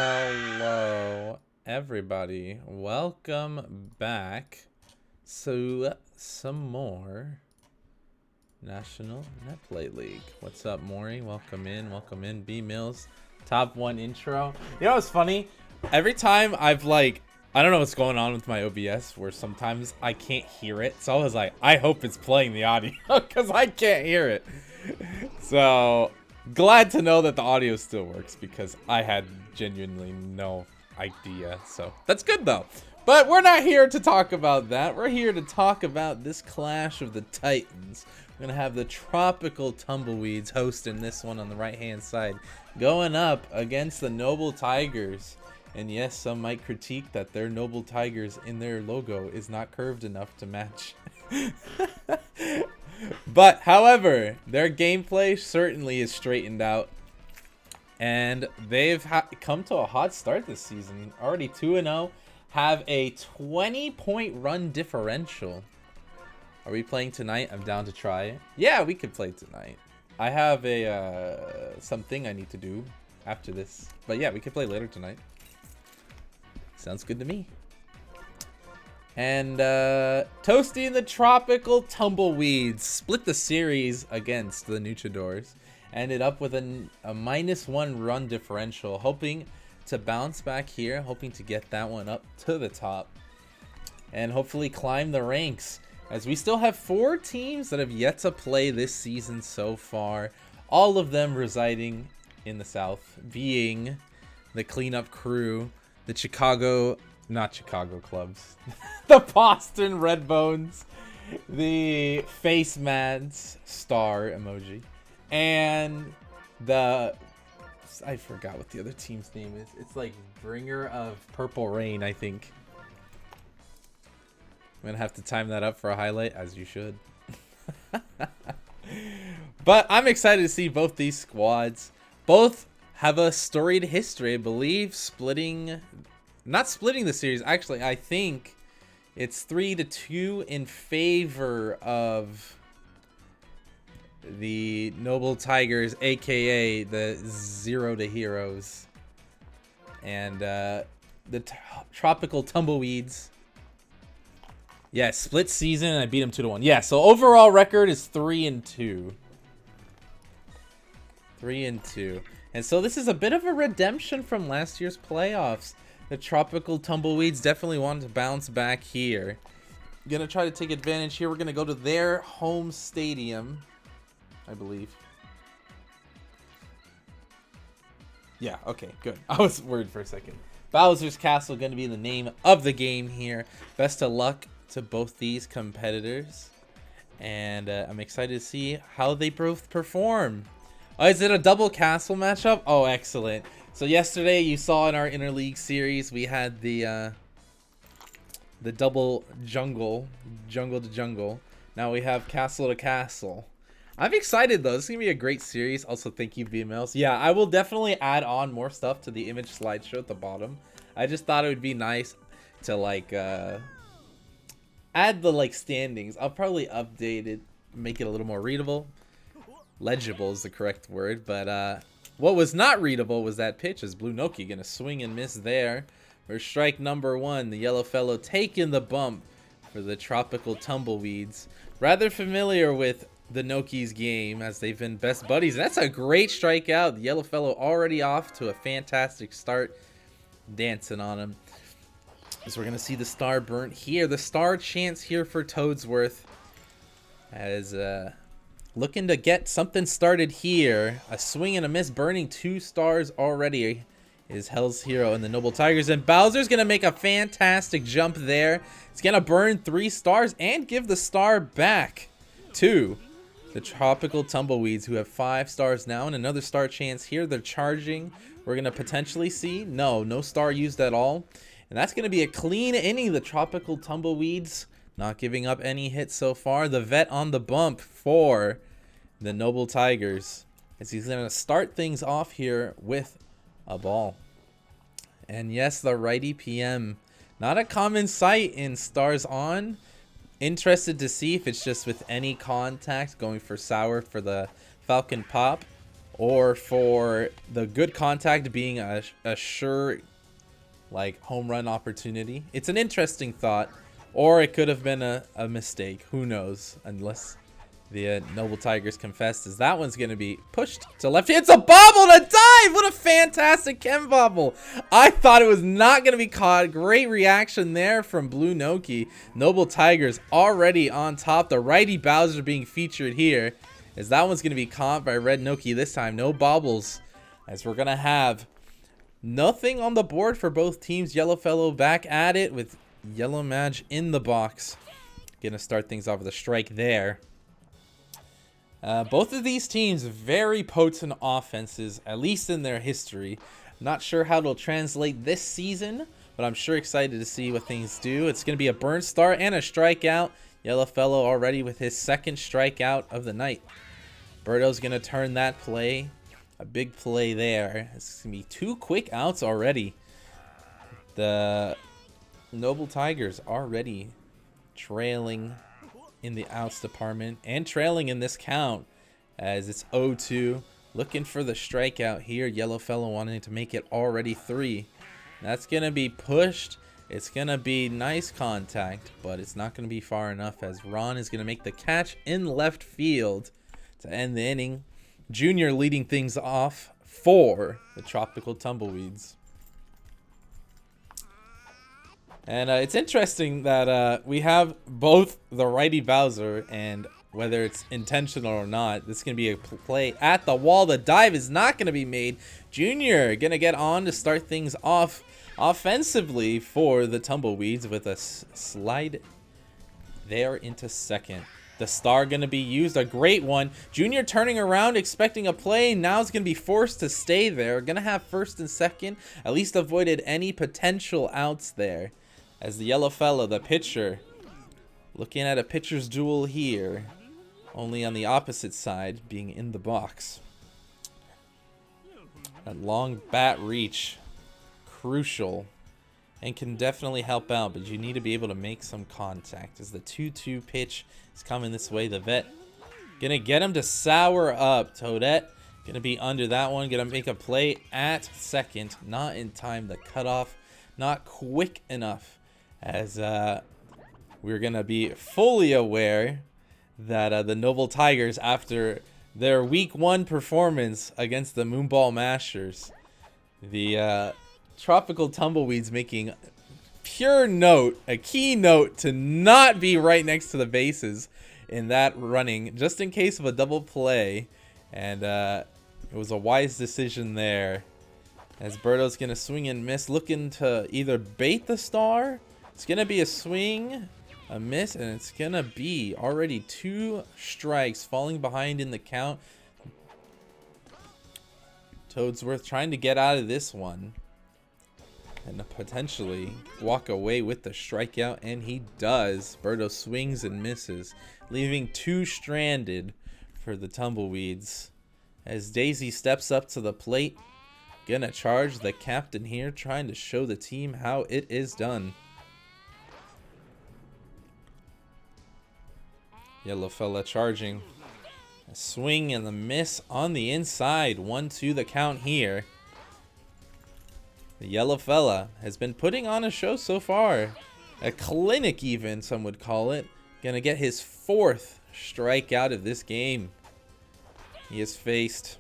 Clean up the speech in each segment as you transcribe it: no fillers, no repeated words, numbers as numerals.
Hello, everybody. Welcome back to some more National Netplay League. What's up, Maury? Welcome in. Welcome in. B Mills. Top 1 intro. You know what's funny? Every time I don't know what's going on with my OBS where sometimes I can't hear it. So I was like, I hope it's playing the audio because I can't hear it. So glad to know that the audio still works because I had genuinely no idea. So that's good though. But we're not here to talk about that. We're here to talk about this clash of the Titans. We're going to have the Tropical Tumbleweeds hosting this one on the right-hand side, going up against the Noble Tigers. And yes, some might critique that their Noble Tigers in their logo is not curved enough to match. But, however, their gameplay certainly is straightened out. And they've come to a hot start this season. Already 2-0. Have a 20-point run differential. Are we playing tonight? I'm down to try it. Yeah, we could play tonight. I have a something I need to do after this. But yeah, we could play later tonight. Sounds good to me. And Toasty and the Tropical Tumbleweeds split the series against the Luchadors. Ended up with a -1 run differential, hoping to bounce back here, hoping to get that one up to the top and hopefully climb the ranks, as we still have 4 teams that have yet to play this season so far, all of them residing in the South, being the Cleanup Crew, the not Chicago clubs, the Boston Redbones, the Face Mads star emoji, and the, I forgot what the other team's name is. It's like Bringer of Purple Rain, I think. I'm gonna have to time that up for a highlight, as you should. But I'm excited to see both these squads. Both have a storied history, I believe, not splitting the series. Actually, I think it's 3-2 in favor of the Noble Tigers, aka the Zero to Heroes, and the Tropical Tumbleweeds. Yeah, split season, and I beat them 2-1. Yeah, so overall record is 3-2. 3-2. And so this is a bit of a redemption from last year's playoffs. The Tropical Tumbleweeds definitely wanted to bounce back here. Gonna try to take advantage here. We're gonna go to their home stadium, I believe. Yeah, okay, good. I was worried for a second. Bowser's Castle going to be the name of the game here. Best of luck to both these competitors. And I'm excited to see how they both perform. Oh, is it a double castle matchup? Oh, excellent. So yesterday you saw in our Interleague series, we had the double jungle to jungle. Now we have castle to castle. I'm excited though. This is gonna be a great series. Also, thank you, VMLs. Yeah, I will definitely add on more stuff to the image slideshow at the bottom. I just thought it would be nice to like add the like standings. I'll probably update it, make it a little more readable. Legible is the correct word, but what was not readable was that pitch. Is Blue Noki gonna swing and miss there for strike number 1? The yellow fellow taking the bump for the Tropical Tumbleweeds. Rather familiar with the Noki's game, as they've been best buddies. That's a great strikeout. The yellow fellow already off to a fantastic start, dancing on him. So we're gonna see the star burnt here. The star chance here for Toadsworth, as looking to get something started here. A swing and a miss, burning 2 stars already is Hellzhero and the Noble Tigers. And Bowser's gonna make a fantastic jump there. It's gonna burn 3 stars and give the star back to the Tropical Tumbleweeds, who have 5 stars now, and another star chance here. They're charging. We're going to potentially see. No star used at all. And that's going to be a clean inning. The Tropical Tumbleweeds not giving up any hits so far. The vet on the bump for the Noble Tigers, as he's going to start things off here with a ball. And yes, the righty PM. Not a common sight in Stars On. Interested to see if it's just with any contact, going for sour for the Falcon Pop, or for the good contact being a sure like home run opportunity. It's an interesting thought, or it could have been a mistake. Who knows? Unless the Noble Tigers confessed, as that one's going to be pushed to left. It's a bobble to dive! What a fantastic Chem bobble. I thought it was not going to be caught. Great reaction there from Blue Noki. Noble Tigers already on top. The righty Bowser being featured here, as that one's going to be caught by Red Noki this time. No bobbles, as we're going to have nothing on the board for both teams. Yellowfellow back at it with Yellow Maj in the box. Going to start things off with a strike there. Both of these teams very potent offenses, at least in their history. Not sure how it'll translate this season, but I'm sure excited to see what things do. It's going to be a burn start and a strikeout. Yellowfellow already with his second strikeout of the night. Birdo's going to turn that play. A big play there. It's going to be 2 quick outs already. The Noble Tigers already trailing in the outs department and trailing in this count, as it's 0-2. Looking for the strikeout here. Yellowfellow wanting to make it already 3. That's going to be pushed. It's going to be nice contact, but it's not going to be far enough, as Ron is going to make the catch in left field to end the inning. Junior leading things off for the Tropical Tumbleweeds. And it's interesting that we have both the righty Bowser, and whether it's intentional or not, this is going to be a play at the wall. The dive is not going to be made. Junior going to get on to start things off offensively for the Tumbleweeds with a slide there into second. The star going to be used, a great one. Junior turning around, expecting a play. Now it's going to be forced to stay there. Going to have first and second. At least avoided any potential outs there. As the Yellowfellow, the pitcher, looking at a pitcher's duel here. Only on the opposite side, being in the box. A long bat reach. Crucial. And can definitely help out, but you need to be able to make some contact. As the 2-2 pitch is coming this way, the vet gonna get him to sour up. Toadette gonna be under that one, gonna make a play at second. Not in time, the cutoff not quick enough, as we're gonna be fully aware that the Noble Tigers, after their week 1 performance against the Moonball Mashers, the Tropical Tumbleweeds making pure note, a key note, to not be right next to the bases in that running, just in case of a double play. And it was a wise decision there, as Birdo's going to swing and miss, looking to either bait the star. It's going to be a swing, a miss, and it's going to be already 2 strikes, falling behind in the count. Toadsworth trying to get out of this one and potentially walk away with the strikeout, and he does. Birdo swings and misses, leaving 2 stranded for the Tumbleweeds. As Daisy steps up to the plate, gonna charge the captain here, trying to show the team how it is done. Yellowfella charging. A swing and the miss on the inside. 1-2 the count here. The Yellow Fella has been putting on a show so far. A clinic even, some would call it. Gonna get his 4th strikeout of this game. He has faced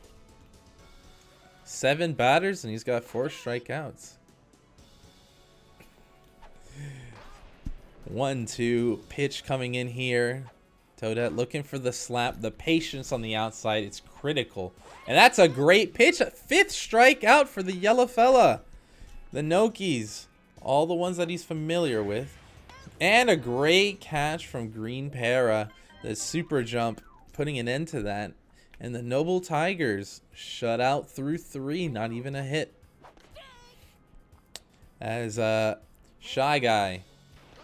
7 batters and he's got 4 strikeouts. 1-2 pitch coming in here. Toadette looking for the slap. The patience on the outside, it's critical. And that's a great pitch. 5th strikeout for the Yellow Fella. The Nokis, all the ones that he's familiar with. And a great catch from Green Para. The super jump, putting an end to that. And the Noble Tigers shut out through 3. Not even a hit. As Shy Guy.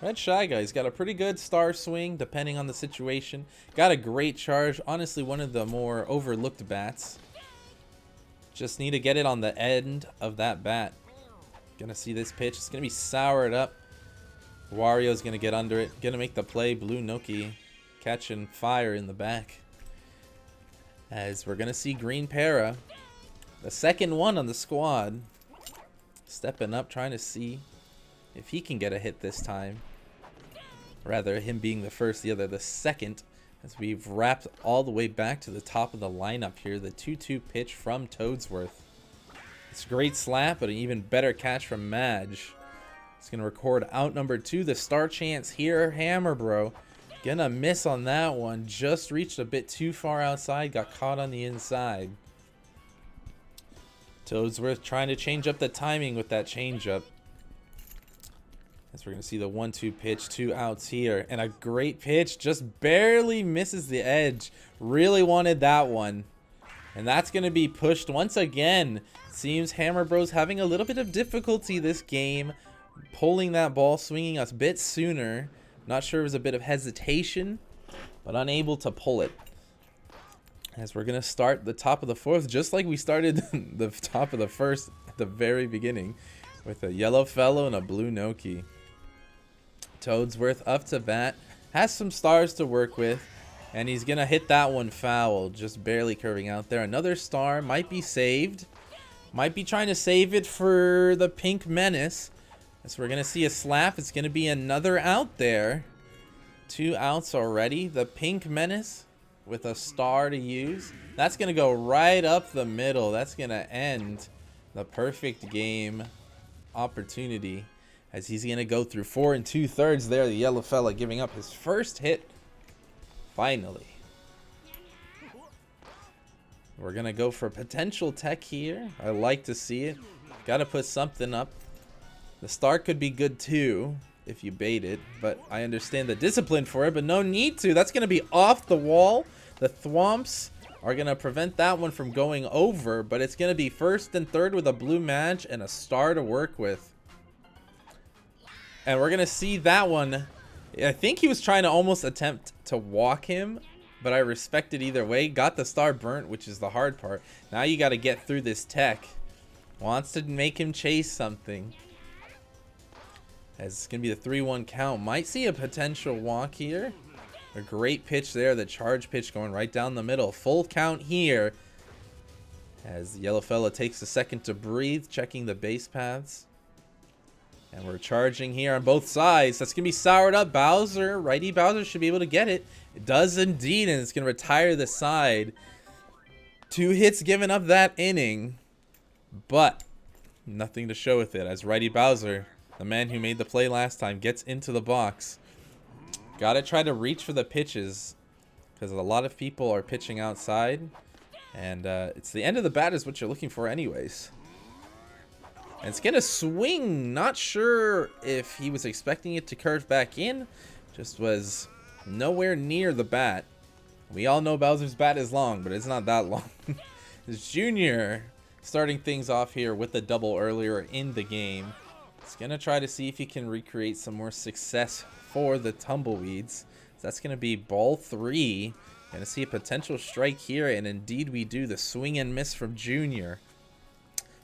Red Shy Guy's got a pretty good star swing, depending on the situation. Got a great charge. Honestly, one of the more overlooked bats. Just need to get it on the end of that bat. Gonna see this pitch. It's gonna be soured up. Wario's gonna get under it. Gonna make the play. Blue Noki catching fire in the back. As we're going to see Green Para, the second one on the squad, stepping up, trying to see if he can get a hit this time. Rather, him being the first, the other the second. As we've wrapped all the way back to the top of the lineup here. The 2-2 pitch from Toadsworth. It's a great slap, but an even better catch from Madge. He's going to record out number 2. The star chance here. Hammer Bro. Gonna miss on that one. Just reached a bit too far outside. Got caught on the inside. Toadsworth trying to change up the timing with that changeup. As we're going to see the 1-2 pitch. 2 outs here. And a great pitch. Just barely misses the edge. Really wanted that one. And that's going to be pushed once again. Seems Hammer Bro's having a little bit of difficulty this game. Pulling that ball. Swinging us a bit sooner. Not sure it was a bit of hesitation. But unable to pull it. As we're going to start the top of the 4th. Just like we started the top of the 1st at the very beginning. With a yellow fellow and a blue Noki. Toadsworth up to bat. Has some stars to work with. And he's going to hit that one foul. Just barely curving out there. Another star. Might be saved. Might be trying to save it for the Pink Menace. So we're going to see a slap. It's going to be another out there. 2 outs already. The Pink Menace with a star to use. That's going to go right up the middle. That's going to end the perfect game opportunity. As he's going to go through 4 2/3 there. The yellow fella giving up his first hit. Finally. We're going to go for potential tech here. I like to see it. Got to put something up. The start could be good too if you bait it. But I understand the discipline for it. But no need to. That's going to be off the wall. The Thwomps are going to prevent that one from going over. But it's going to be 1st and 3rd with a blue Madge and a star to work with. And we're going to see that one. I think he was trying to almost attempt to walk him. But I respect it either way. Got the star burnt, which is the hard part. Now you got to get through this tech. Wants to make him chase something. As it's going to be the 3-1 count. Might see a potential walk here. A great pitch there. The charge pitch going right down the middle. Full count here. As the yellow fella takes a second to breathe. Checking the base paths. And we're charging here on both sides. That's going to be soured up. Bowser, righty Bowser should be able to get it. It does indeed, and it's going to retire the side. 2 hits given up that inning. But nothing to show with it as righty Bowser, the man who made the play last time, gets into the box. Got to try to reach for the pitches because a lot of people are pitching outside. And it's the end of the bat is what you're looking for anyways. And it's going to swing. Not sure if he was expecting it to curve back in. Just was nowhere near the bat. We all know Bowser's bat is long, but it's not that long. It's Junior starting things off here with the double earlier in the game. He's going to try to see if he can recreate some more success for the Tumbleweeds. So that's going to be ball 3. Going to see a potential strike here, and indeed we do. The swing and miss from Junior.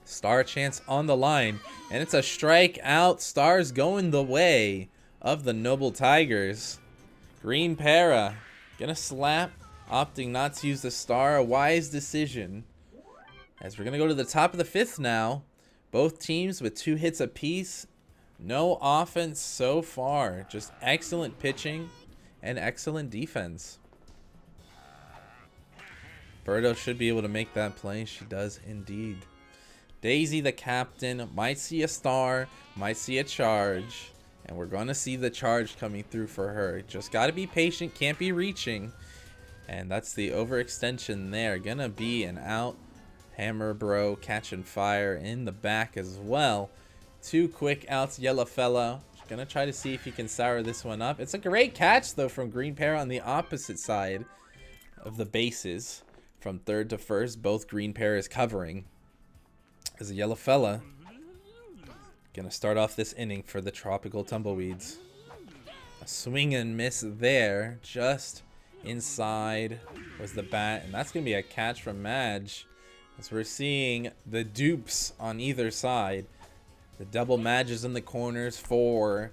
Star chance on the line, and it's a strike out. Stars going the way of the Noble Tigers. Green Para gonna slap, opting not to use the star. A wise decision. As we're gonna go to the top of the 5th now. Both teams with 2 hits apiece. No offense so far. Just excellent pitching and excellent defense. Birdo should be able to make that play. She does indeed. Daisy, the captain, might see a star, might see a charge, and we're going to see the charge coming through for her. Just got to be patient, can't be reaching, and that's the overextension there. Going to be an out. Hammer Bro catching fire in the back as well. 2 quick outs, Yellow Fella. Going to try to see if he can sour this one up. It's a great catch, though, from Green Para on the opposite side of the bases. From 3rd to 1st, both Green Paras covering. As a yellow fella, gonna start off this inning for the Tropical Tumbleweeds. A swing and miss there, just inside was the bat, and that's gonna be a catch from Madge. As we're seeing the dupes on either side, the double Madges in the corners for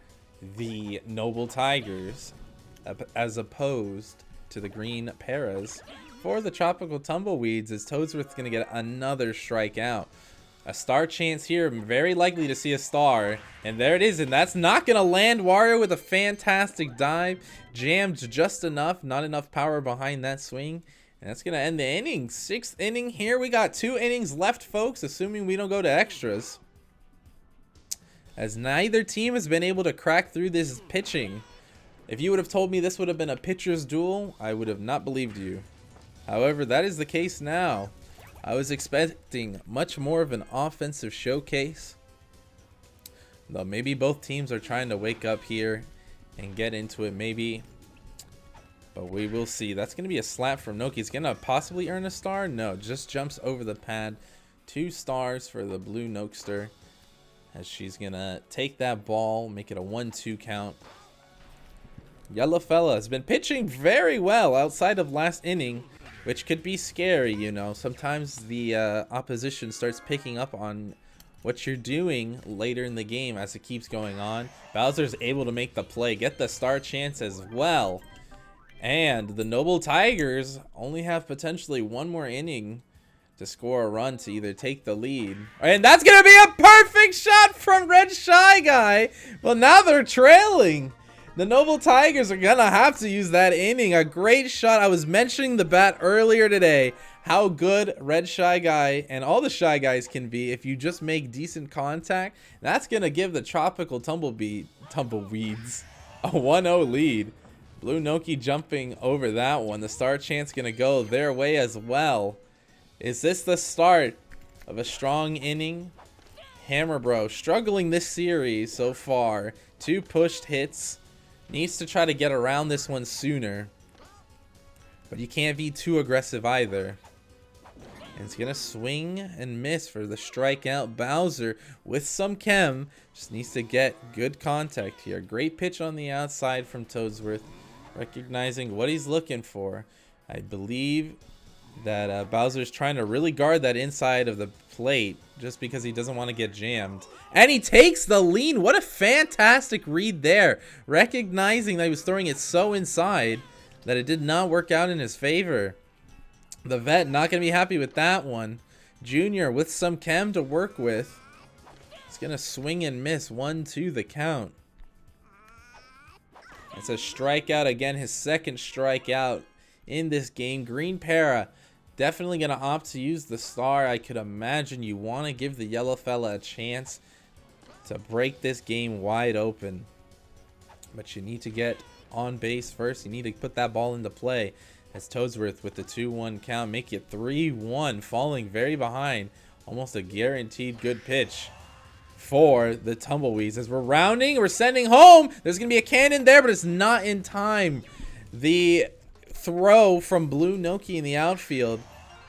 the Noble Tigers, as opposed to the Green Paras, for the Tropical Tumbleweeds as Toadsworth's going to get another strikeout. A star chance here, very likely to see a star. And there it is, and that's not going to land. Wario with a fantastic dive. Jammed just enough, not enough power behind that swing. And that's going to end the inning. 6th inning here. We got 2 innings left, folks, assuming we don't go to extras. As neither team has been able to crack through this pitching. If you would have told me this would have been a pitcher's duel, I would have not believed you. However, that is the case now. I was expecting much more of an offensive showcase. Though maybe both teams are trying to wake up here and get into it, maybe. But we will see. That's going to be a slap from Noki. He's going to possibly earn a star? No, just jumps over the pad. 2 stars for the blue Nokester. As she's going to take that ball, make it a 1-2 count. Yellow Fella has been pitching very well outside of last inning, which could be scary, you know. Sometimes the opposition starts picking up on what you're doing later in the game as it keeps going on. Bowser's able to make the play, get the star chance as well. And the Noble Tigers only have potentially 1 more inning to score a run to either take the lead. And that's going to be a perfect shot from Red Shy Guy. Well, now they're trailing. The Noble Tigers are going to have to use that inning. A great shot. I was mentioning the bat earlier today. How good Red Shy Guy and all the Shy Guys can be if you just make decent contact. That's going to give the Tropical Tumbleweeds a 1-0 lead. Blue Noki jumping over that one. The star chance going to go their way as well. Is this the start of a strong inning? Hammer Bro struggling this series so far. 2 pushed hits. Needs to try to get around this one sooner. But you can't be too aggressive either. And it's going to swing and miss for the strikeout. Bowser with some chem. Just needs to get good contact here. Great pitch on the outside from Toadsworth. Recognizing what he's looking for. I believe that Bowser's trying to really guard that inside of the plate just because he doesn't want to get jammed. And he takes the lean. What a fantastic read there. Recognizing that he was throwing it so inside that it did not work out in his favor. The vet not going to be happy with that one. Junior with some chem to work with. He's going to swing and miss. 1-2 the count. It's a strikeout again. His 2nd strikeout in this game. Green Para definitely going to opt to use the star. I could imagine you want to give the Yellow Fella a chance to break this game wide open. But you need to get on base first. You need to put that ball into play. As Toadsworth with the 2-1 count. Make it 3-1. Falling very behind. Almost a guaranteed good pitch for the Tumbleweeds. As we're rounding, we're sending home. There's going to be a cannon there, but it's not in time. The throw from Blue Noki in the outfield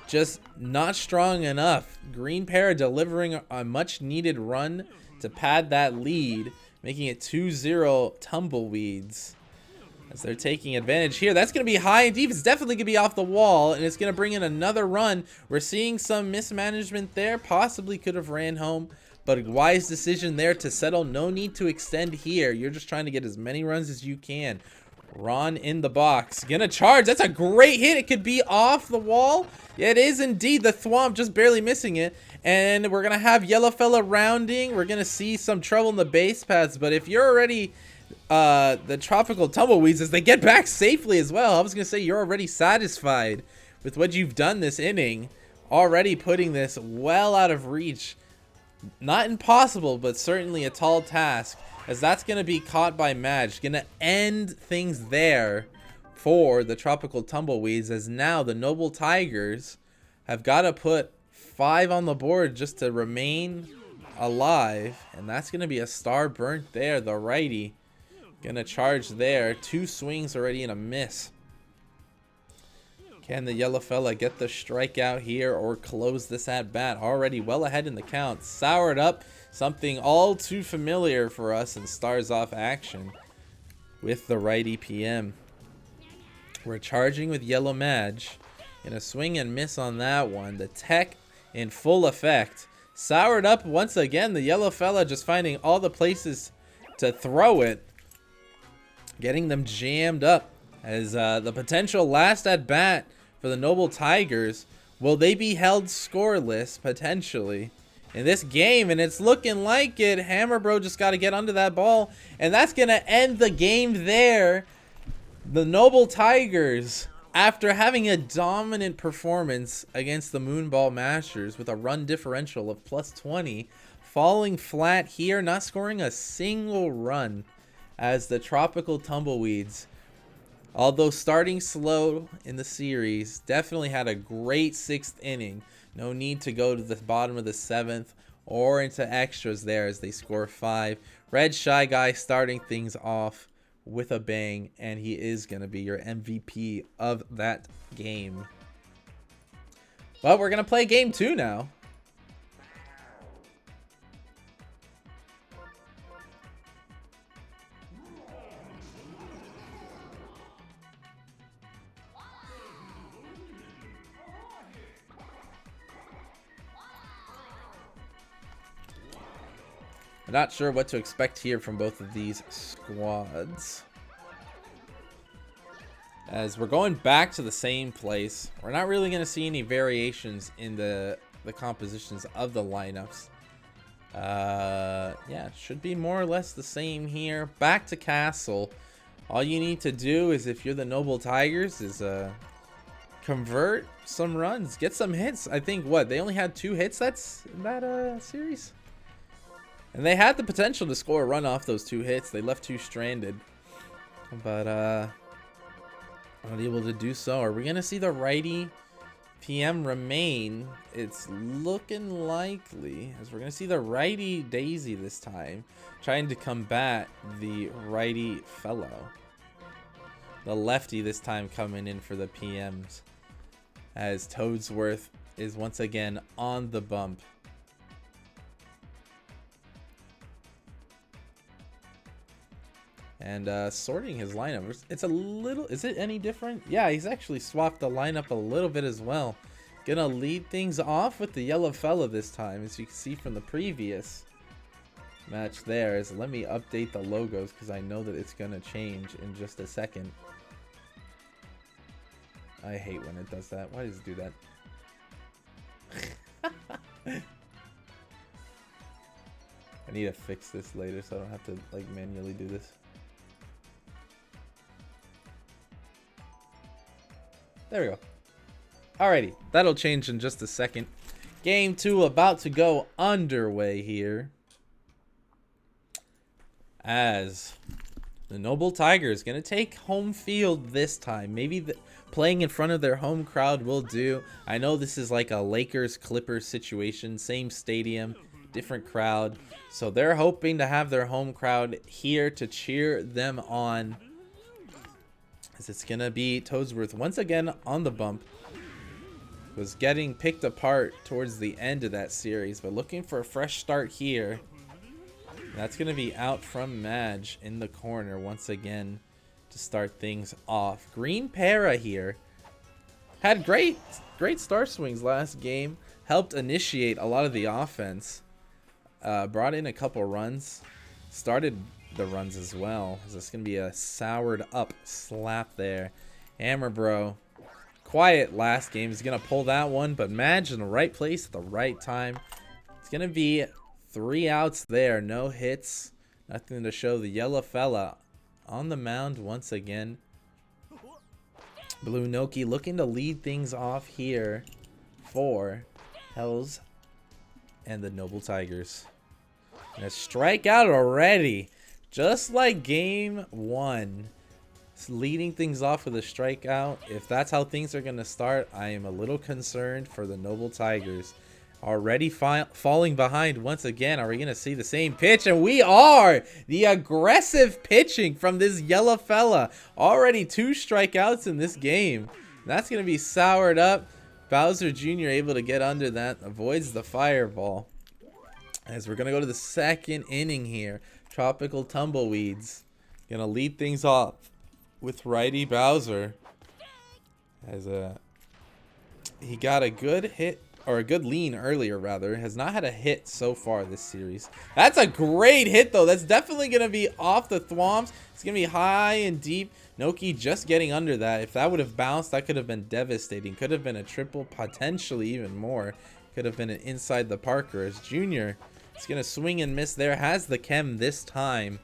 just not strong enough. Green Para delivering a much needed run to pad that lead, making it 2-0 Tumbleweeds. As they're taking advantage here. That's going to be high and deep. It's definitely going to be off the wall, and it's going to bring in another run. We're seeing some mismanagement there. Possibly could have ran home, but a wise decision there to settle. No need to extend here. You're just trying to get as many runs as you can. Ron in the box. Gonna charge. That's a great hit. It could be off the wall. Yeah, it is indeed. The Thwomp just barely missing it. And we're going to have Yellow Fella rounding. We're going to see some trouble in the base paths. But if you're already the Tropical Tumbleweeds, as they get back safely as well, I was going to say you're already satisfied with what you've done this inning. Already putting this well out of reach. Not impossible, but certainly a tall task. As that's going to be caught by Madge. Going to end things there for the Tropical Tumbleweeds. As now the Noble Tigers have got to put 5 on the board just to remain alive. And that's going to be a star burnt there. The righty going to charge there. 2 swings already and a miss. Can the Yellow Fella get the strikeout here or close this at bat? Already well ahead in the count. Soured up. Something all too familiar for us in Stars Off action with the righty PM. We're charging with Yellow Madge. Gonna swing and miss on that one. The tech in full effect. Soured up once again. The Yellow Fella just finding all the places to throw it. Getting them jammed up as the potential last at bat for the Noble Tigers. Will they be held scoreless, potentially, in this game? And it's looking like it. Hammer Bro just got to get under that ball. And that's going to end the game there. The Noble Tigers, after having a dominant performance against the Moonball Masters with a run differential of +20, falling flat here, not scoring a single run, as the Tropical Tumbleweeds, although starting slow in the series, definitely had a great 6th inning. No need to go to the bottom of the 7th or into extras there as they score 5. Red Shy Guy starting things off with a bang, and he is going to be your MVP of that game. Well, we're going to play game 2 now. I'm not sure what to expect here from both of these squads, as we're going back to the same place. We're not really going to see any variations in the compositions of the lineups. Yeah, should be more or less the same here. Back to Castle. All you need to do is, if you're the Noble Tigers, is convert some runs, get some hits. I think they only had 2 hits in that series. And they had the potential to score a run off those 2 hits. They left 2 stranded, but not able to do so. Are we going to see the righty PM remain? It's looking likely, as we're going to see the righty Daisy this time, trying to combat the righty fellow. The lefty this time coming in for the PMs, as Toadsworth is once again on the bump. And sorting his lineup. It's a little... Is it any different? Yeah, he's actually swapped the lineup a little bit as well. Gonna lead things off with the yellow fella this time, as you can see from the previous match there. Let me update the logos, because I know that it's gonna change in just a second. I hate when it does that. Why does it do that? I need to fix this later so I don't have to like manually do this. There we go. Alrighty, that'll change in just a second. Game 2 about to go underway here, as the Noble Tigers gonna take home field this time. Maybe playing in front of their home crowd will do. I know this is like a Lakers-Clippers situation, same stadium, different crowd. So they're hoping to have their home crowd here to cheer them on, as it's going to be Toadsworth once again on the bump. Was getting picked apart towards the end of that series, but looking for a fresh start here. That's going to be out from Madge in the corner once again to start things off. Green Para here had great star swings last game. Helped initiate a lot of the offense. Brought in a couple runs. Started the runs as well. So it's going to be a soured up slap there. Hammer Bro, quiet last game. He's going to pull that one, but Madge in the right place at the right time. It's going to be 3 outs there. No hits. Nothing to show. The yellow fella on the mound once again. Blue Noki looking to lead things off here for Hells and the Noble Tigers. And a strikeout already. Just like game 1. It's leading things off with a strikeout. If that's how things are going to start, I am a little concerned for the Noble Tigers. Already falling behind once again. Are we going to see the same pitch? And we are! The aggressive pitching from this yellow fella. Already 2 strikeouts in this game. That's going to be soured up. Bowser Jr. able to get under that. Avoids the fireball. As we're going to go to the 2nd inning here. Tropical Tumbleweeds going to lead things off with righty Bowser. As he got a good hit, or a good lean earlier rather. Has not had a hit so far this series. That's a great hit though. That's definitely going to be off the thwomps. It's going to be high and deep. Noki just getting under that. If that would have bounced, that could have been devastating. Could have been a triple, potentially even more. Could have been an inside the Parker. As Junior is going to swing and miss there. Has the chem this time.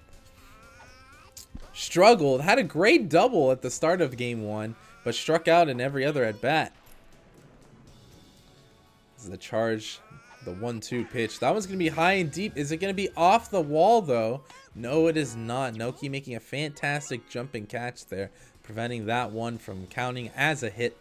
Struggled. Had a great double at the start of game 1. But struck out in every other at bat. This is the charge. The 1-2 pitch. That one's going to be high and deep. Is it going to be off the wall though? No, it is not. Noki making a fantastic jumping catch there. Preventing that one from counting as a hit.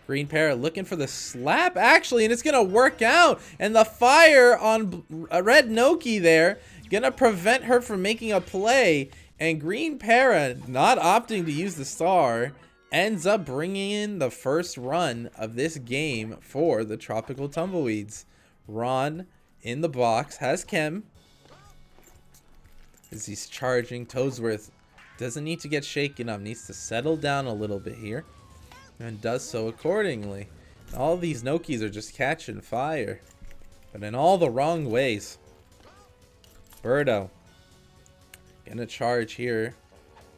Green Parrot looking for the slap actually. And it's going to work out. And the fire on Red Noki there. Going to prevent her from making a play. And Green Parrot not opting to use the star. Ends up bringing in the first run of this game for the Tropical Tumbleweeds. Ron in the box has chem as he's charging. Toesworth doesn't need to get shaken up, needs to settle down a little bit here and does so accordingly. All these Nokis are just catching fire, but in all the wrong ways. Birdo gonna charge here,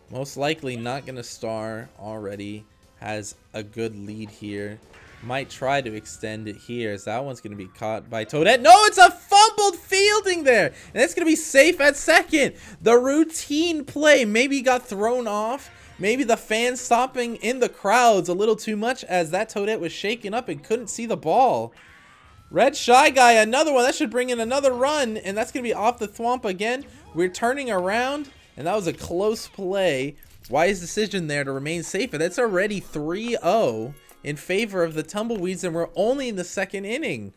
most likely not gonna star. Already has a good lead here. Might try to extend it here as that one's going to be caught by Toadette. No, it's a fumbled fielding there. And it's going to be safe at second. The routine play maybe got thrown off. Maybe the fans stopping in the crowds a little too much as that Toadette was shaken up and couldn't see the ball. Red Shy Guy, another one. That should bring in another run. And that's going to be off the thwomp again. We're turning around. And that was a close play. Wise decision there to remain safe. And that's already 3-0. In favor of the Tumbleweeds, and we're only in the second inning.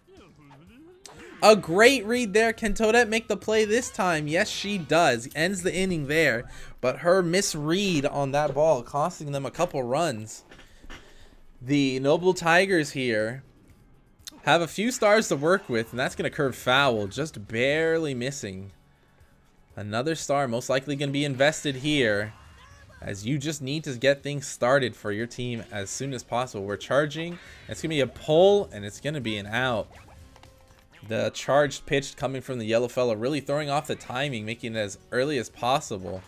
A great read there. Can Toadette make the play this time? Yes, she does. Ends the inning there. But her misread on that ball costing them a couple runs. The Noble Tigers here have a few stars to work with, and that's going to curve foul. Just barely missing. Another star most likely going to be invested here, as you just need to get things started for your team as soon as possible. We're charging. It's going to be a pull, and it's going to be an out. The charged pitch coming from the yellow fella really throwing off the timing, making it as early as possible.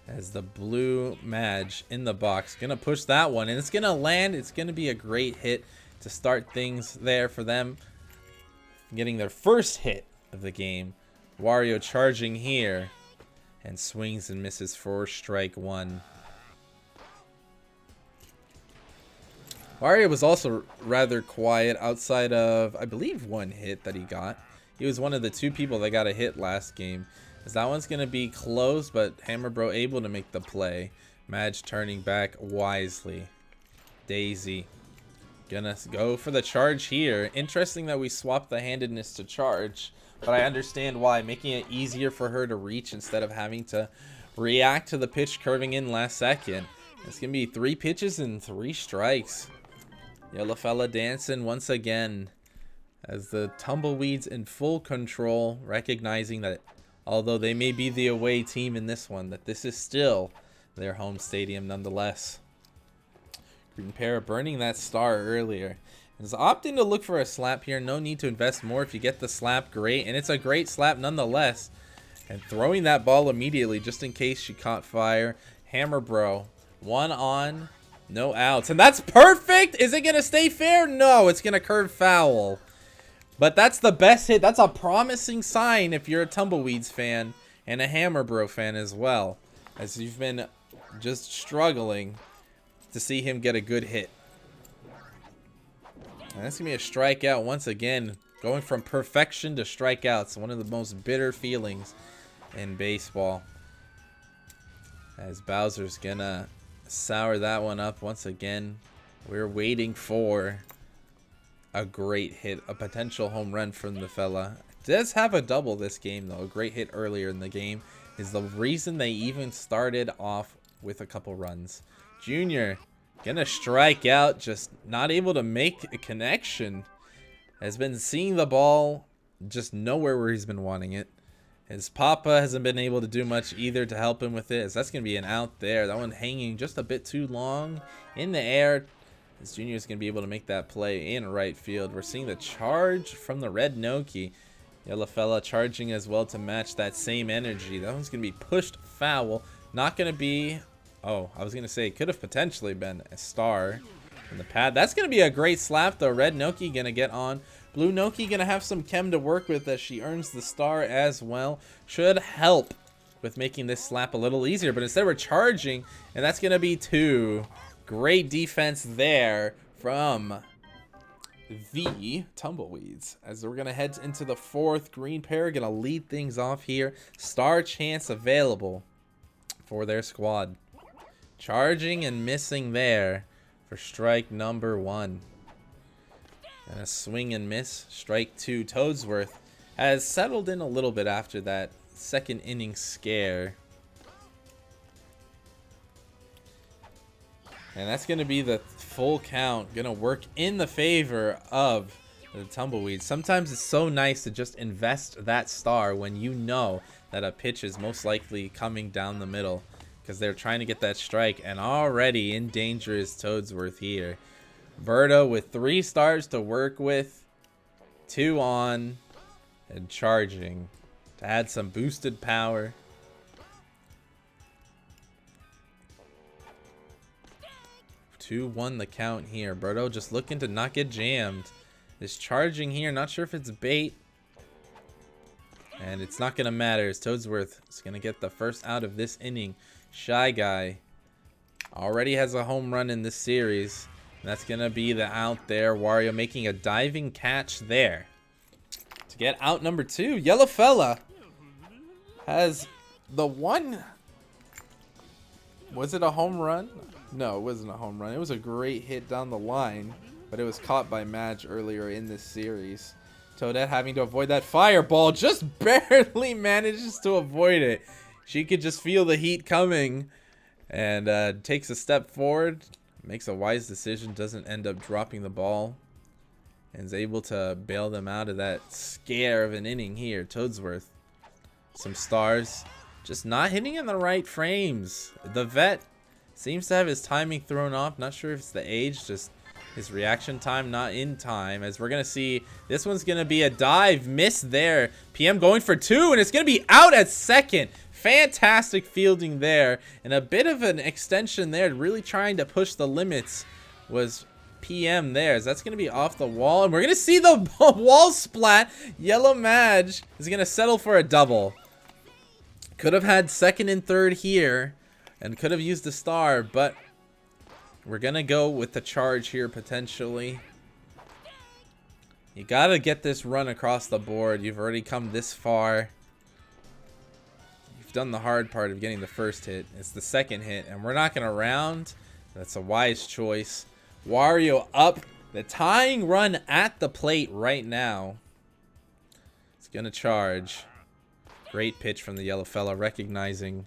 As the blue Madge in the box. Going to push that one, and it's going to land. It's going to be a great hit to start things there for them. Getting their first hit of the game. Wario charging here. And swings and misses for strike one. Wario was also rather quiet outside of, I believe, one hit that he got. He was one of the 2 people that got a hit last game. As that one's going to be close, but Hammer Bro able to make the play. Madge turning back wisely. Daisy gonna go for the charge here. Interesting that we swapped the handedness to charge. But I understand why, making it easier for her to reach instead of having to react to the pitch curving in last second. It's going to be 3 pitches and 3 strikes. Yellow fella dancing once again as the Tumbleweeds in full control, recognizing that although they may be the away team in this one, that this is still their home stadium nonetheless. Green Parrot burning that star earlier. Is opting to look for a slap here. No need to invest more. If you get the slap, great. And it's a great slap nonetheless. And throwing that ball immediately just in case she caught fire. Hammer Bro. 1 on. No outs. And that's perfect. Is it going to stay fair? No, it's going to curve foul. But that's the best hit. That's a promising sign if you're a Tumbleweeds fan and a Hammer Bro fan as well. As you've been just struggling to see him get a good hit. And that's going to be a strikeout once again. Going from perfection to strikeouts. One of the most bitter feelings in baseball. As Bowser's going to sour that one up once again. We're waiting for a great hit. A potential home run from the fella. Does have a double this game though. A great hit earlier in the game. Is the reason they even started off with a couple runs. Junior. Gonna strike out, just not able to make a connection. Has been seeing the ball just nowhere where he's been wanting it. His papa hasn't been able to do much either to help him with it. As that's gonna be an out there. That one hanging just a bit too long in the air. This Junior is going to be able to make that play in right field. We're seeing the charge from the red Noki. Yellow fella charging as well to match that same energy. That one's going to be pushed foul. Not going to be... Oh, I was going to say it could have potentially been a star in the pad. That's going to be a great slap though. Red Noki going to get on. Blue Noki going to have some chem to work with as she earns the star as well. Should help with making this slap a little easier. But instead we're charging, and that's going to be 2. Great defense there from the Tumbleweeds. As we're going to head into the 4th. Green pair going to lead things off here. Star chance available for their squad. Charging and missing there for strike number 1. And a swing and miss. Strike 2. Toadsworth has settled in a little bit after that 2nd inning scare. And that's going to be the full count. Going to work in the favor of the Tumbleweeds. Sometimes it's so nice to just invest that star when you know that a pitch is most likely coming down the middle. Because they're trying to get that strike. And already in danger is Toadsworth here. Berto with 3 stars to work with. 2 on. And charging to add some boosted power. Two won the count here. Berto just looking to not get jammed. Is charging here. Not sure if it's bait. And it's not going to matter. As Toadsworth is going to get the first out of this inning. Shy Guy already has a home run in this series. And that's going to be the out there. Wario making a diving catch there to get out number 2. Yellow fella has the one. Was it a home run? No, it wasn't a home run. It was a great hit down the line, but it was caught by Madge earlier in this series. Toadette having to avoid that fireball, just barely manages to avoid it. She could just feel the heat coming and takes a step forward, makes a wise decision, doesn't end up dropping the ball, and is able to bail them out of that scare of an inning here. Toadsworth, some stars, just not hitting in the right frames. The vet seems to have his timing thrown off. Not sure if it's the age, just his reaction time not in time. As we're going to see, this one's going to be a dive. Miss there. PM going for 2, and it's going to be out at 2nd. Fantastic fielding there. And a bit of an extension there. Really trying to push the limits was PM there. As that's going to be off the wall. And we're going to see the wall splat. Yellow Madge is going to settle for a double. Could have had 2nd and 3rd here. And could have used the star, but we're going to go with the charge here potentially. You got to get this run across the board. You've already come this far. You've done the hard part of getting the first hit. It's the 2nd hit, and we're not going to round. That's a wise choice. Wario up. The tying run at the plate right now. It's going to charge. Great pitch from the yellow fella, recognizing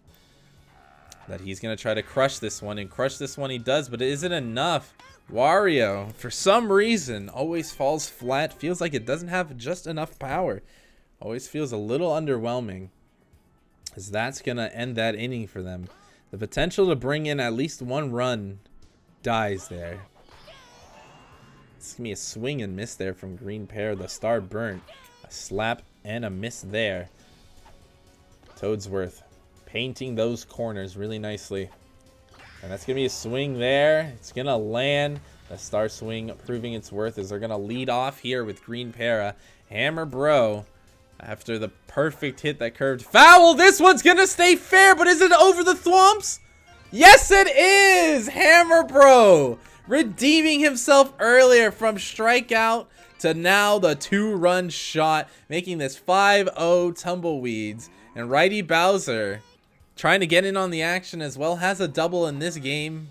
that he's going to try to crush this one, and crush this one he does, but it isn't enough. Wario, for some reason, always falls flat. Feels like it doesn't have just enough power. Always feels a little underwhelming, as that's going to end that inning for them. The potential to bring in at least 1 run dies there. It's going to be a swing and miss there from Green Pair. The star burnt. A slap and a miss there. Toadsworth painting those corners really nicely. And that's going to be a swing there. It's going to land. The star swing proving its worth as they're going to lead off here with Green Para. Hammer Bro, after the perfect hit that curved foul. This one's going to stay fair, but is it over the thwomps? Yes, it is! Hammer Bro redeeming himself earlier from strikeout to now the 2-run shot, making this 5-0 Tumbleweeds. And Righty Bowser trying to get in on the action as well. Has a double in this game.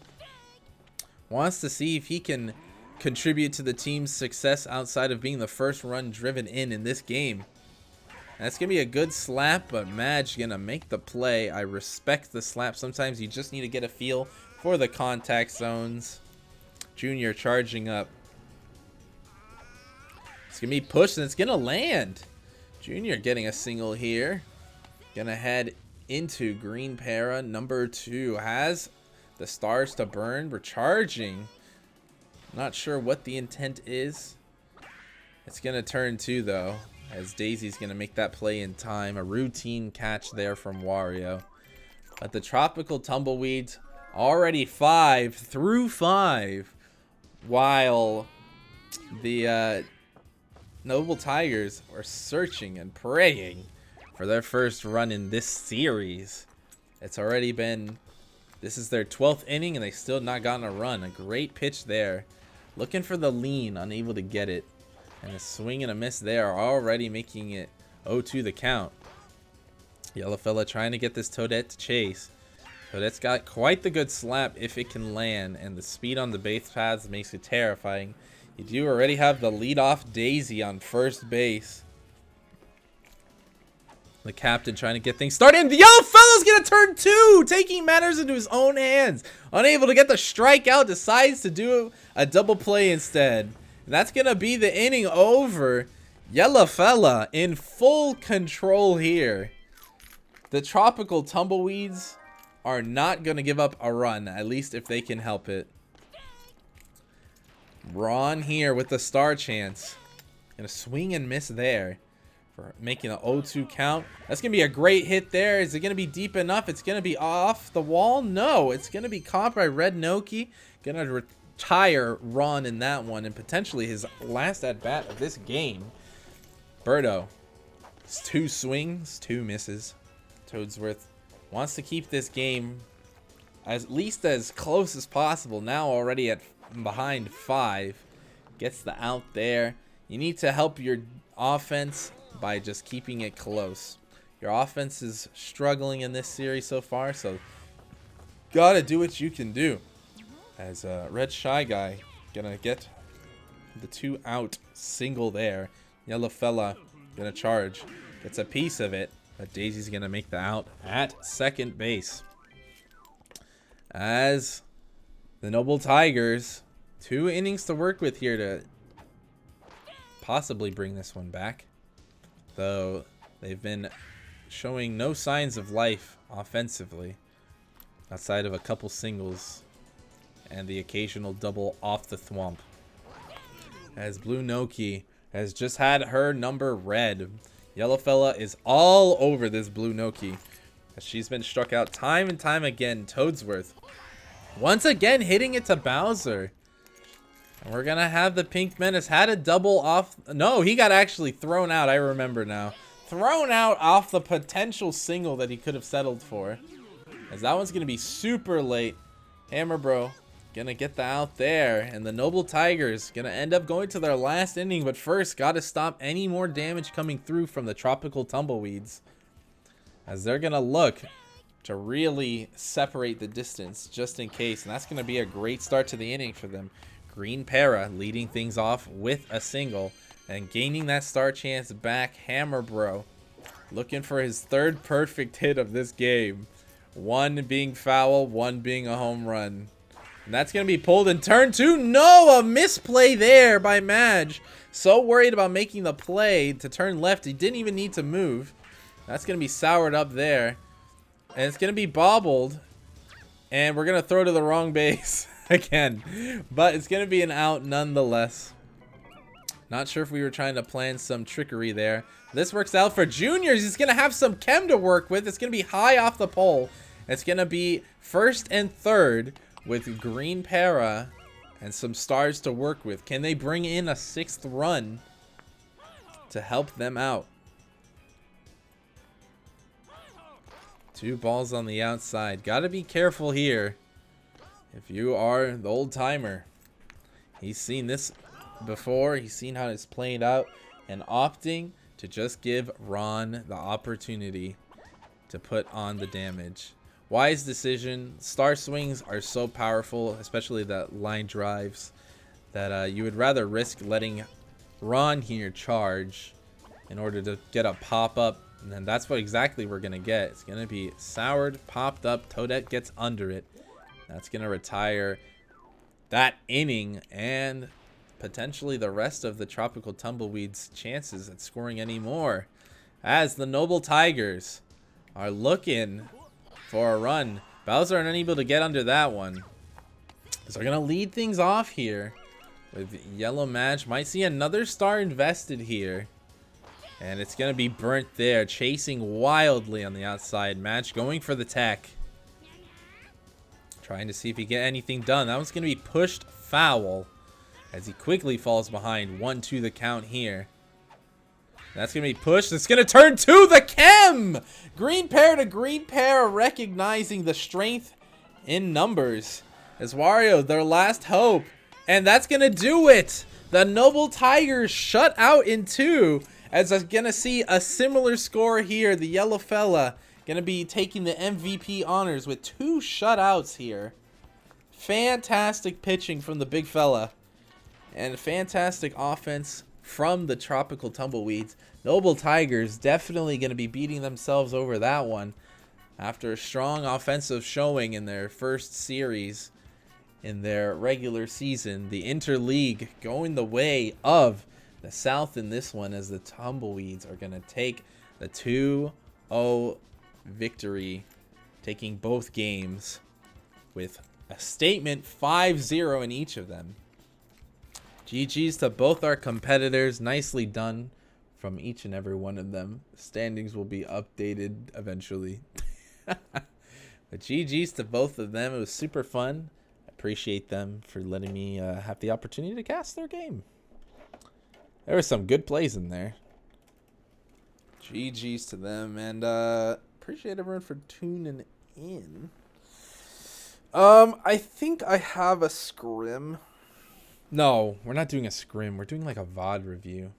Wants to see if he can contribute to the team's success outside of being the first run driven in this game. That's going to be a good slap, but Madge going to make the play. I respect the slap. Sometimes you just need to get a feel for the contact zones. Junior charging up. It's going to be pushed, and it's going to land. Junior getting a single here. Going to head into Green Para. Number 2 has the stars to burn. We're charging. Not sure what the intent is. It's going to turn 2 though, as Daisy's going to make that play in time. A routine catch there from Wario. But the Tropical Tumbleweeds already 5 through 5, while the Noble Tigers are searching and praying for their first run in this series. It's already been, this is their 12th inning and they still not gotten a run. A great pitch there. Looking for the lean, unable to get it. And a swing and a miss there, already making it 0-2 the count. Yellow fella trying to get this Toadette to chase. Toadette's got quite the good slap if it can land, and the speed on the base paths makes it terrifying. You do already have the leadoff Daisy on first base. The captain trying to get things started, and the yellow fella's gonna turn 2, taking matters into his own hands. Unable to get the strikeout, decides to do a double play instead. And that's gonna be the inning over. Yellow fella in full control here. The Tropical Tumbleweeds are not gonna give up a run, at least if they can help it. Ron here with the star chance. Gonna swing and miss there for making an 0-2 count. That's gonna be a great hit there. Is it gonna be deep enough? It's gonna be off the wall. No, it's gonna be caught by Red Noki. Gonna retire Ron in that one, and potentially his last at bat of this game. Birdo, it's 2 swings, 2 misses. Toadsworth wants to keep this game at least as close as possible. Now already at behind 5. Gets the out there. You need to help your offense by just keeping it close. Your offense is struggling in this series so far, so gotta do what you can do. As Red Shy Guy gonna get the 2 out single there. Yellow fella gonna charge. Gets a piece of it. But Daisy's going to make the out at second base. As the Noble Tigers, 2 innings to work with here to possibly bring this one back. Though they've been showing no signs of life offensively, outside of a couple singles and the occasional double off the thwomp. As Blue Noki has just had her number read. Yellow fella is all over this Blue Noki. She's been struck out time and time again. Toadsworth once again hitting it to Bowser. And we're going to have the Pink Menace had a double off. No, he got actually thrown out. I remember now. Thrown out off the potential single that he could have settled for. As that one's going to be super late. Hammer Bro gonna get the out there, and the Noble Tigers gonna end up going to their last inning, but first gotta stop any more damage coming through from the Tropical Tumbleweeds, as they're gonna look to really separate the distance just in case, and that's gonna be a great start to the inning for them. Green Para leading things off with a single and gaining that star chance back. Hammer Bro looking for his 3rd perfect hit of this game, 1 being foul, 1 being a home run. And that's going to be pulled in turn 2. No, a misplay there by Madge. So worried about making the play to turn left, he didn't even need to move. That's going to be soured up there. And it's going to be bobbled. And we're going to throw to the wrong base again. But it's going to be an out nonetheless. Not sure if we were trying to plan some trickery there. This works out for Juniors. He's going to have some chem to work with. It's going to be high off the pole. It's going to be 1st and 3rd. With Green Para and some stars to work with. Can they bring in a 6th run to help them out? 2 balls on the outside. Gotta be careful here if you are the old timer. He's seen this before. He's seen how it's played out, and opting to just give Ron the opportunity to put on the damage. Wise decision. Star swings are so powerful, especially the line drives, that you would rather risk letting Ron here charge in order to get a pop-up. And then that's what exactly we're going to get. It's going to be soured, popped up. Toadette gets under it. That's going to retire that inning and potentially the rest of the Tropical Tumbleweeds' chances at scoring any more. As the Noble Tigers are looking for a run. Bowser unable to get under that one. So they're going to lead things off here with yellow match. Might see another star invested here. And it's going to be burnt there. Chasing wildly on the outside. Match going for the tech. Trying to see if he get anything done. That one's going to be pushed foul. As he quickly falls behind. 1-2 the count here. That's going to be pushed. It's going to turn to the chem. Green pair to green pair. Recognizing the strength in numbers. As Wario, their last hope. And that's going to do it. The Noble Tigers shut out in 2. As I'm going to see a similar score here. The yellow fella going to be taking the MVP honors with 2 shutouts here. Fantastic pitching from the big fella. And fantastic offense from the Tropical Tumbleweeds. Noble Tigers definitely going to be beating themselves over that one. After a strong offensive showing in their first series in their regular season. The Interleague going the way of the South in this one, as the Tumbleweeds are going to take the 2-0 victory, taking both games with a statement 5-0 in each of them. GG's to both our competitors. Nicely done from each and every one of them. Standings will be updated eventually. But GG's to both of them. It was super fun. I appreciate them for letting me have the opportunity to cast their game. There were some good plays in there. GG's to them. And appreciate everyone for tuning in. I think I have a scrim. No, we're not doing a scrim. We're doing like a VOD review.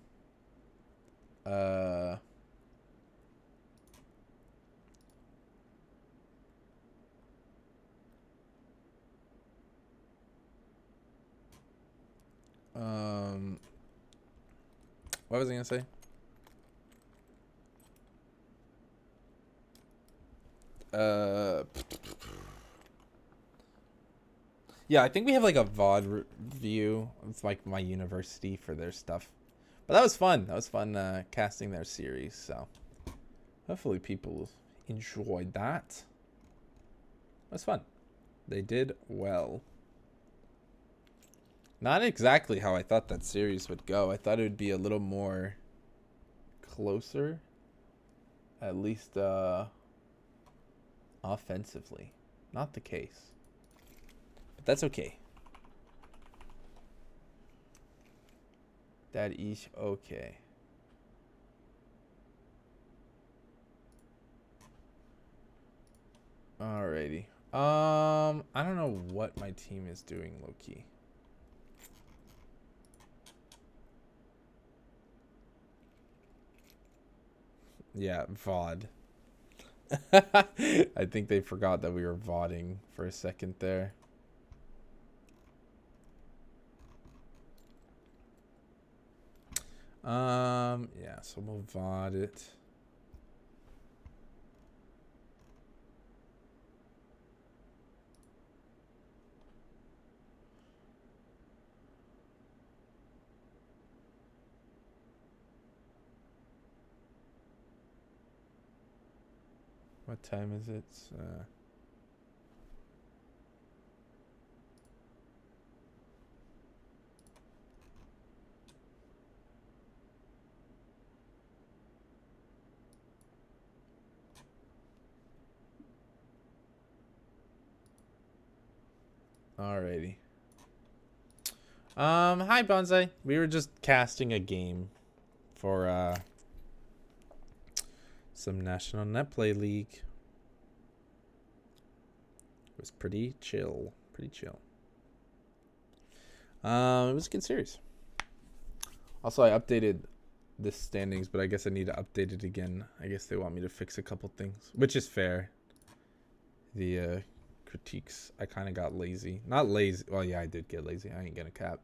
What was I gonna say? Yeah, I think we have like a VOD review. It's like my university for their stuff. But that was fun. That was fun casting their series. So hopefully people enjoyed that. It was fun. They did well. Not exactly how I thought that series would go. I thought it would be a little more closer. At least offensively. Not the case. But that's okay. That is okay. Alrighty. I don't know what my team is doing, low-key. Yeah, VOD. I think they forgot that we were VODing for a second there. Yeah, so we'll VOD it. What time is it? Alrighty. Hi Bonsai. We were just casting a game for some National Netplay League. It was pretty chill. Pretty chill. It was a good series. Also, I updated the standings, but I guess I need to update it again. I guess they want me to fix a couple things, which is fair. The critiques, I kind of got lazy. Not lazy. Well, yeah, I did get lazy. I ain't gonna cap.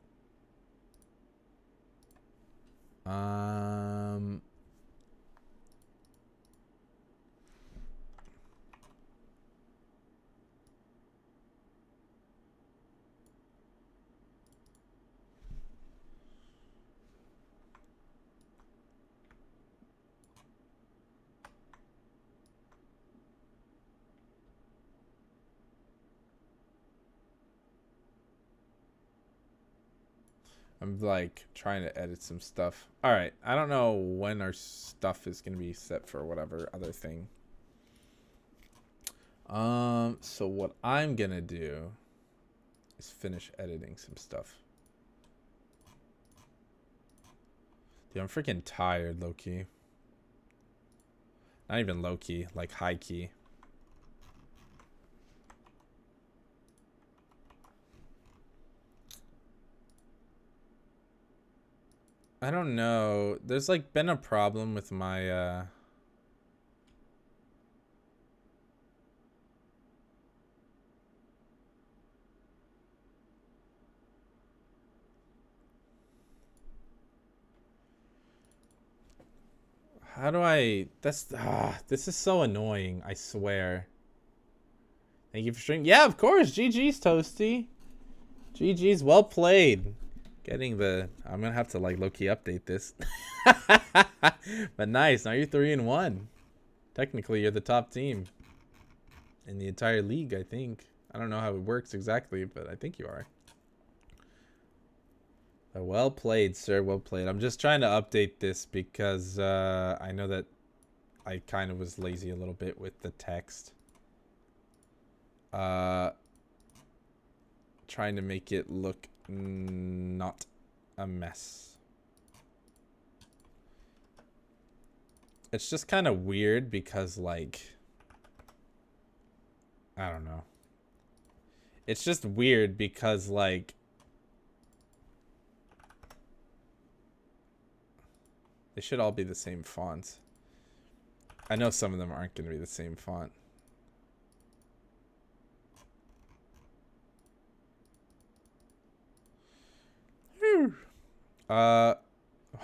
I'm like trying to edit some stuff. All right, I don't know when our stuff is gonna be set for whatever other thing. So what I'm gonna do is finish editing some stuff. Dude, I'm freaking tired, low key. Not even low key, like high key. I don't know. There's like been a problem with my how do I this is so annoying, I swear. Thank you for streaming. Yeah, of course. GG's, Toasty. GG's, well played. Getting the I'm gonna have to like low-key update this. But nice, now you're 3-1. Technically you're the top team in the entire league, I think. I don't know how it works exactly, but I think you are. Well played, sir. Well played. I'm just trying to update this because I know that I kind of was lazy a little bit with the text. Trying to make it look not a mess. It's just kind of weird because, like, I don't know. It's just weird because, like, they should all be the same fonts. I know some of them aren't going to be the same font. I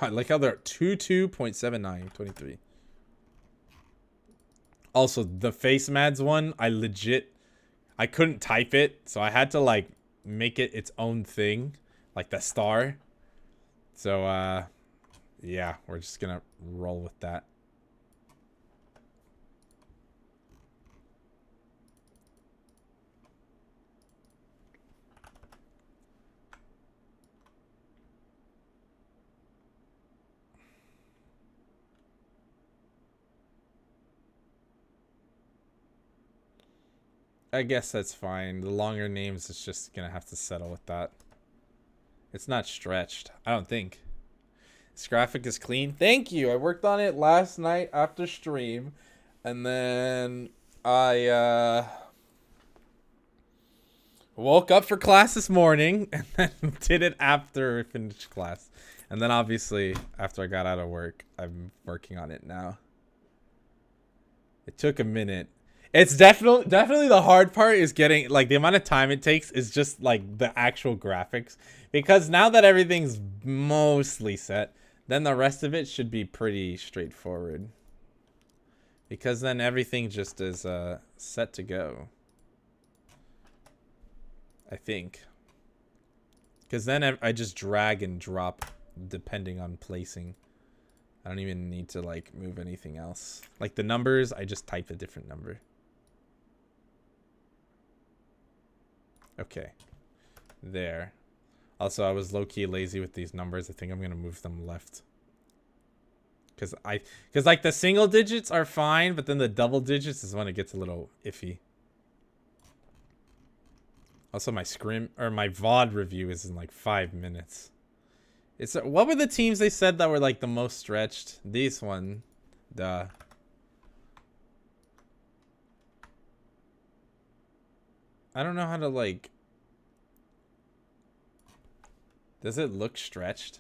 like how they're 22.79, 23. Also, the face mads one, I couldn't type it, so I had to like make it its own thing, like the star. So yeah, we're just gonna roll with that. I guess that's fine. The longer names, it's just gonna have to settle with that. It's not stretched, I don't think. This graphic is clean. Thank you. I worked on it last night after stream, and then I woke up for class this morning and then did it after we finished class. And then obviously after I got out of work, I'm working on it now. It took a minute. It's definitely the hard part is getting, like, the amount of time it takes is just like the actual graphics, because now that everything's mostly set, then the rest of it should be pretty straightforward, because then everything just is set to go, I think. Because then I just drag and drop depending on placing. I don't even need to like move anything else. Like the numbers, I just type a different number. Okay. There. Also, I was low-key lazy with these numbers. I think I'm going to move them left. Because like the single digits are fine, but then the double digits is when it gets a little iffy. Also, my VOD review is in like 5 minutes. What were the teams they said that were like the most stretched? These one. Duh. I don't know how to like... Does it look stretched?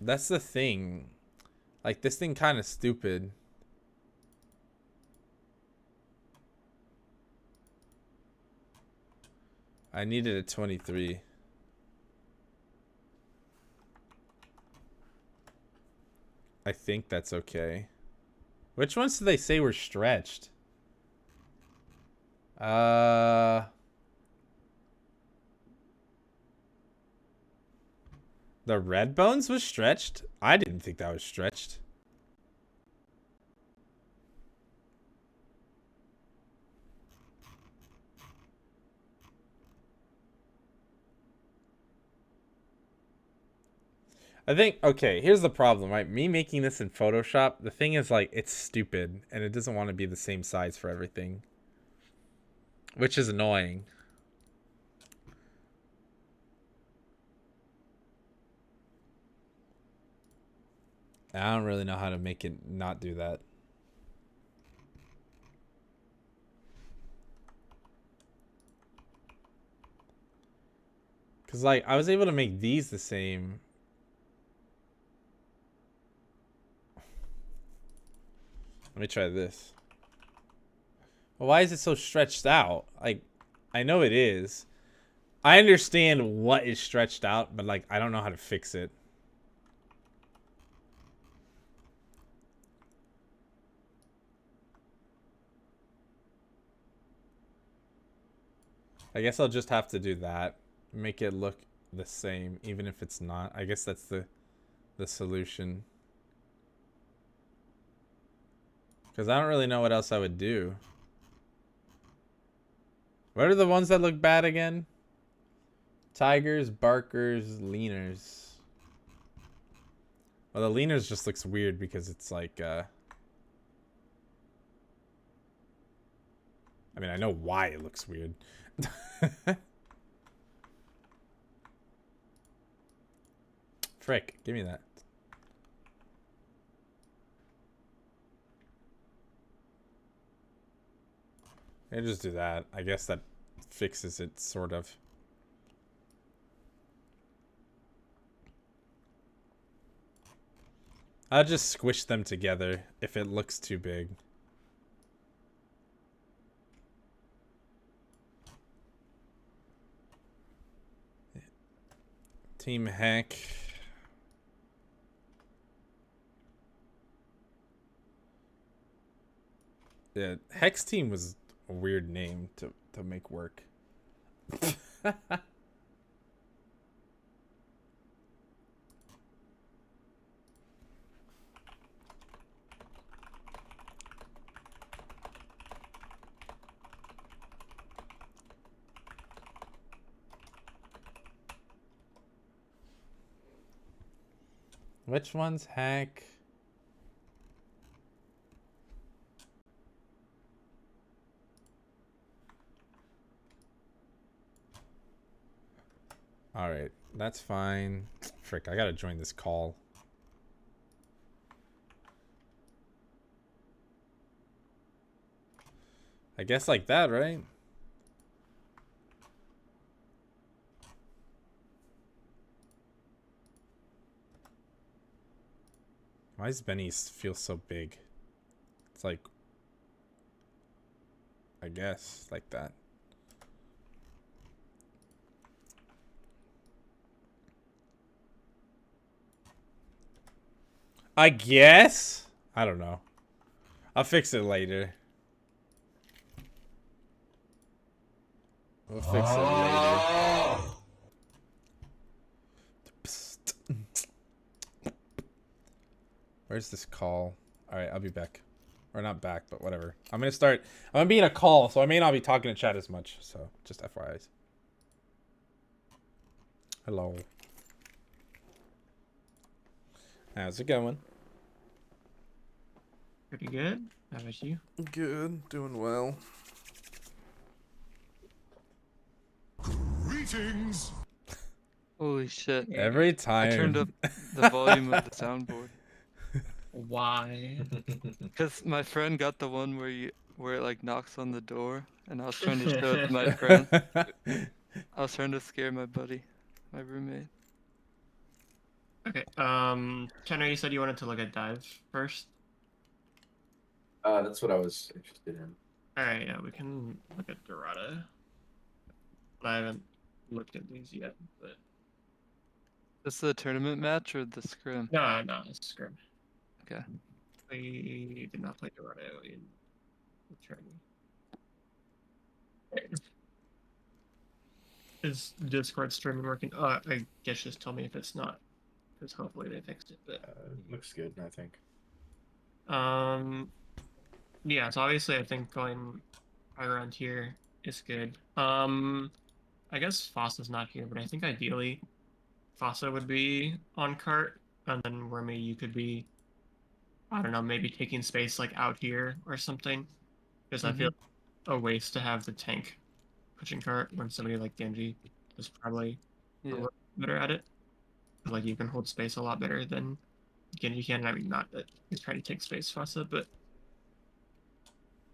That's the thing. Like, this thing kind of stupid. I needed a 23. I think that's okay. Which ones did they say were stretched? The red bones was stretched? I didn't think that was stretched. I think, okay, here's the problem, right? Me making this in Photoshop, the thing is, like, it's stupid, and it doesn't want to be the same size for everything. Which is annoying. I don't really know how to make it not do that. Because, like, I was able to make these the same. Let me try this. Well, why is it so stretched out? Like, I know it is. I understand what is stretched out, but, like, I don't know how to fix it. I guess I'll just have to do that. Make it look the same, even if it's not. I guess that's the solution. Because I don't really know what else I would do. What are the ones that look bad again? Tigers, barkers, leaners. Well, the leaners just looks weird because it's like, I mean, I know why it looks weird. Frick, give me that. I just do that. I guess that fixes it, sort of. I'll just squish them together if it looks too big. Team Hack. Yeah, Hex Team was a weird name to make work. Which one's Hack? Alright, that's fine. Frick, I gotta join this call. I guess like that, right? Why does Benny feel so big? It's like, I guess, like that. I guess? I don't know. I'll fix it later. We'll fix it later. Where's this call? Alright, I'll be back. Or not back, but whatever. I'm gonna be in a call, so I may not be talking to chat as much. So, just FYI. Hello. How's it going? Pretty good. How about you? Good. Doing well. Greetings. Holy shit. Every time. I turned up the volume of the soundboard. Why? Because my friend got the one where it like knocks on the door, and I was trying to show it to my friend. I was trying to scare my buddy, my roommate. Okay. Tanner, you said you wanted to look at dive first. That's what I was interested in. All right. Yeah, we can look at Dorada. I haven't looked at these yet, but This the tournament match or the scrim? no, it's scrim. Okay. We did not play Dorado in the tournament. Is Discord streaming working? I guess just tell me if it's not, because hopefully they fixed it. But Looks good, I think. yeah. So obviously, I think going around here is good. I guess Foss is not here, but I think ideally Fasa would be on cart, and then Wormy, you could be, I don't know, maybe taking space like out here or something. Because I feel a waste to have the tank pushing cart when somebody like Genji is probably a Yeah. little better at it. Like you can hold space a lot better than Genji can. I mean, not that he's trying to take space, Fasa, but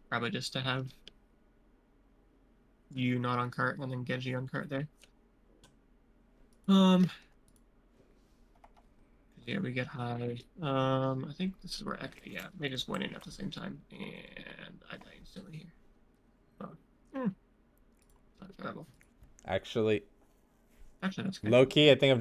probably just to have you not on cart and then Genji on cart there. Yeah, we get high. I think this is where yeah, they just went in at the same time, and I die instantly here. Oh, not terrible. Actually, Actually, that's good. low key, I think I'm